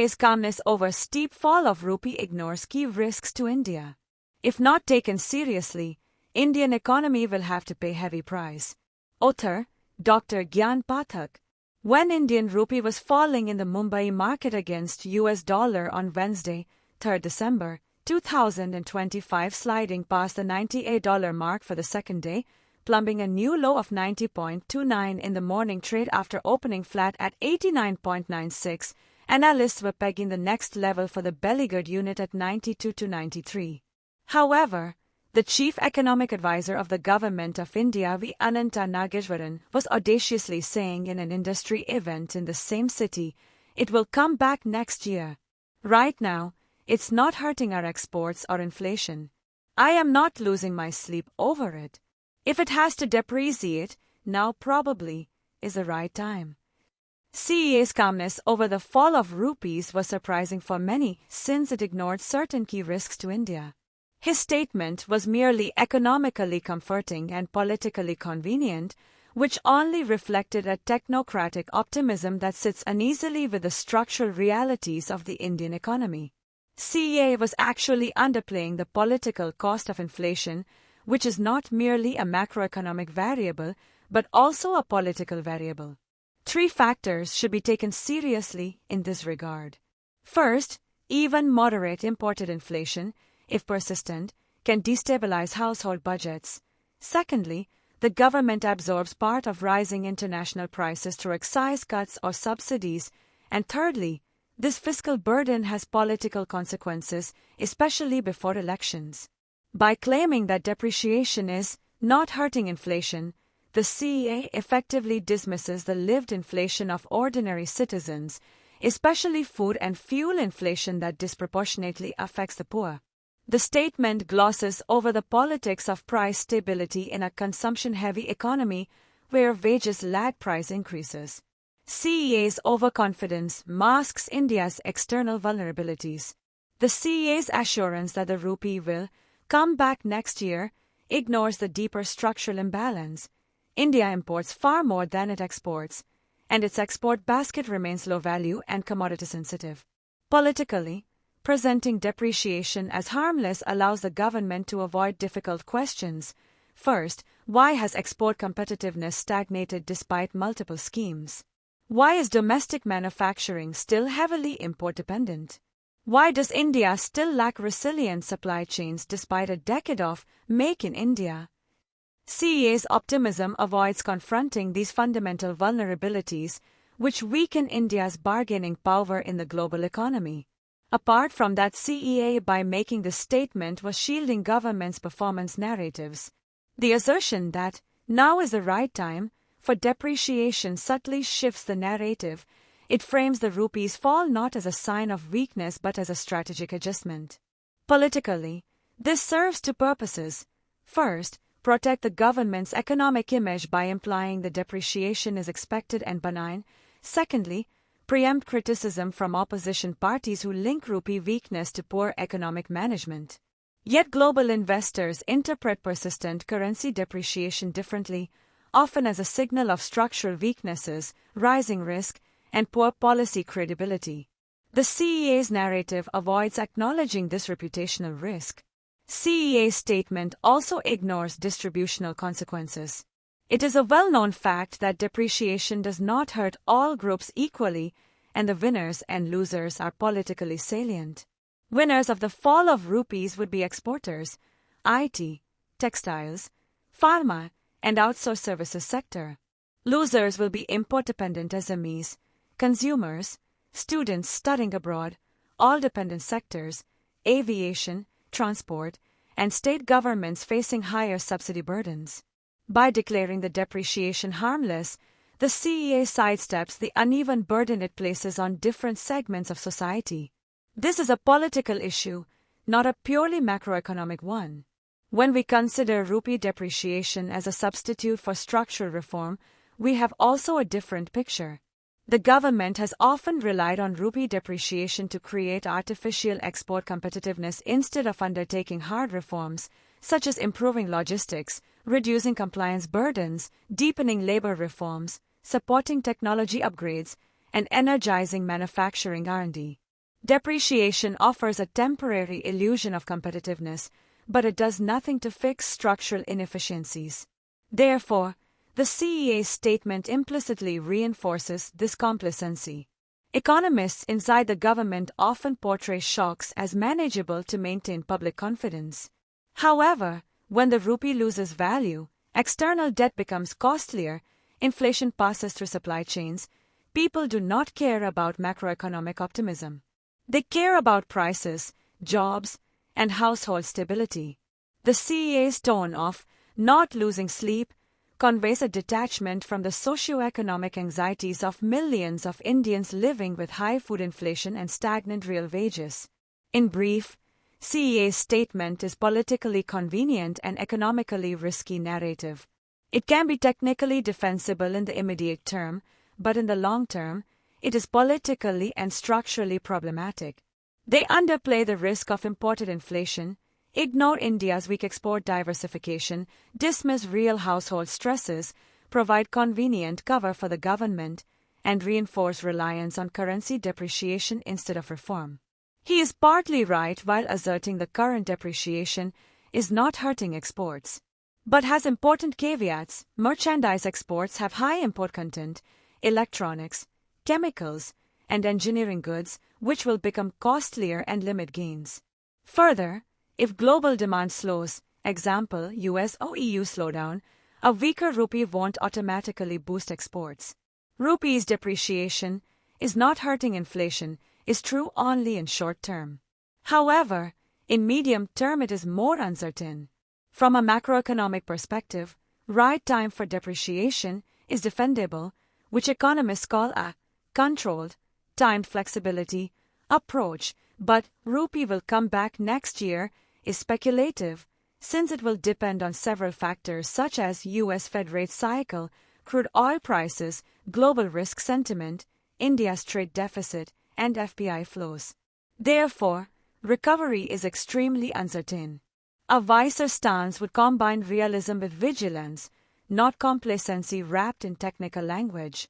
CEA's calmness over steep fall of rupee ignores key risks to India. If not taken seriously, Indian economy will have to pay heavy price. Author, Dr. Gyan Pathak. When Indian rupee was falling in the Mumbai market against US dollar on Wednesday, 3 December 2025, sliding past the $98 mark for the second day, plumbing a new low of 90.29 in the morning trade after opening flat at 89.96, analysts were pegging the next level for the beleaguered unit at 92 to 93. However, the chief economic advisor of the Government of India, Anantha Nageswaran, was audaciously saying in an industry event in the same city, it will come back next year. Right now, it's not hurting our exports or inflation. I am not losing my sleep over it. If it has to depreciate, now probably is the right time. CEA's calmness over the fall of rupees was surprising for many since it ignored certain key risks to India. His statement was merely economically comforting and politically convenient, which only reflected a technocratic optimism that sits uneasily with the structural realities of the Indian economy. CEA was actually underplaying the political cost of inflation, which is not merely a macroeconomic variable, but also a political variable. 3 factors should be taken seriously in this regard. First, even moderate imported inflation, if persistent, can destabilize household budgets. Secondly, the government absorbs part of rising international prices through excise cuts or subsidies. And thirdly, this fiscal burden has political consequences, especially before elections. By claiming that depreciation is not hurting inflation, the CEA effectively dismisses the lived inflation of ordinary citizens, especially food and fuel inflation that disproportionately affects the poor. The statement glosses over the politics of price stability in a consumption-heavy economy where wages lag price increases. CEA's overconfidence masks India's external vulnerabilities. The CEA's assurance that the rupee will come back next year ignores the deeper structural imbalance. India imports far more than it exports, and its export basket remains low value and commodity sensitive. Politically, presenting depreciation as harmless allows the government to avoid difficult questions. First, why has export competitiveness stagnated despite multiple schemes? Why is domestic manufacturing still heavily import-dependent? Why does India still lack resilient supply chains despite a decade of Make in India? CEA's optimism avoids confronting these fundamental vulnerabilities, which weaken India's bargaining power in the global economy. Apart from that, CEA, by making this statement, was shielding government's performance narratives. The assertion that now is the right time for depreciation subtly shifts the narrative. It frames the rupee's fall not as a sign of weakness but as a strategic adjustment. Politically, this serves 2 purposes. First, protect the government's economic image by implying the depreciation is expected and benign. Secondly, preempt criticism from opposition parties who link rupee weakness to poor economic management. Yet global investors interpret persistent currency depreciation differently, often as a signal of structural weaknesses, rising risk, and poor policy credibility. The CEA's narrative avoids acknowledging this reputational risk. CEA's statement also ignores distributional consequences. It is a well-known fact that depreciation does not hurt all groups equally, and the winners and losers are politically salient. Winners of the fall of rupees would be exporters, IT, textiles, pharma, and outsourced services sector. Losers will be import-dependent SMEs, consumers, students studying abroad, all dependent sectors, aviation, transport, and state governments facing higher subsidy burdens. By declaring the depreciation harmless, the CEA sidesteps the uneven burden it places on different segments of society. This is a political issue, not a purely macroeconomic one. When we consider rupee depreciation as a substitute for structural reform, we have also a different picture. The government has often relied on rupee depreciation to create artificial export competitiveness instead of undertaking hard reforms, such as improving logistics, reducing compliance burdens, deepening labor reforms, supporting technology upgrades, and energizing manufacturing R&D. Depreciation offers a temporary illusion of competitiveness, but it does nothing to fix structural inefficiencies. Therefore, the CEA statement implicitly reinforces this complacency. Economists inside the government often portray shocks as manageable to maintain public confidence. However, when the rupee loses value, external debt becomes costlier, inflation passes through supply chains, people do not care about macroeconomic optimism. They care about prices, jobs, and household stability. The CEA's tone of not losing sleep conveys a detachment from the socio-economic anxieties of millions of Indians living with high food inflation and stagnant real wages. In brief, CEA's statement is politically convenient and economically risky narrative. It can be technically defensible in the immediate term, but in the long term, it is politically and structurally problematic. They underplay the risk of imported inflation, ignore India's weak export diversification, dismiss real household stresses, provide convenient cover for the government, and reinforce reliance on currency depreciation instead of reform. He is partly right while asserting the current depreciation is not hurting exports, but has important caveats. Merchandise exports have high import content, electronics, chemicals, and engineering goods, which will become costlier and limit gains. Further, if global demand slows, example US or EU slowdown, a weaker rupee won't automatically boost exports. Rupee's depreciation is not hurting inflation is true only in short term. However, in medium term it is more uncertain. From a macroeconomic perspective, right time for depreciation is defendable, which economists call a controlled, timed flexibility approach, but rupee will come back next year is speculative, since it will depend on several factors such as US Fed rate cycle, crude oil prices, global risk sentiment, India's trade deficit, and FPI flows. Therefore, recovery is extremely uncertain. A wiser stance would combine realism with vigilance, not complacency wrapped in technical language.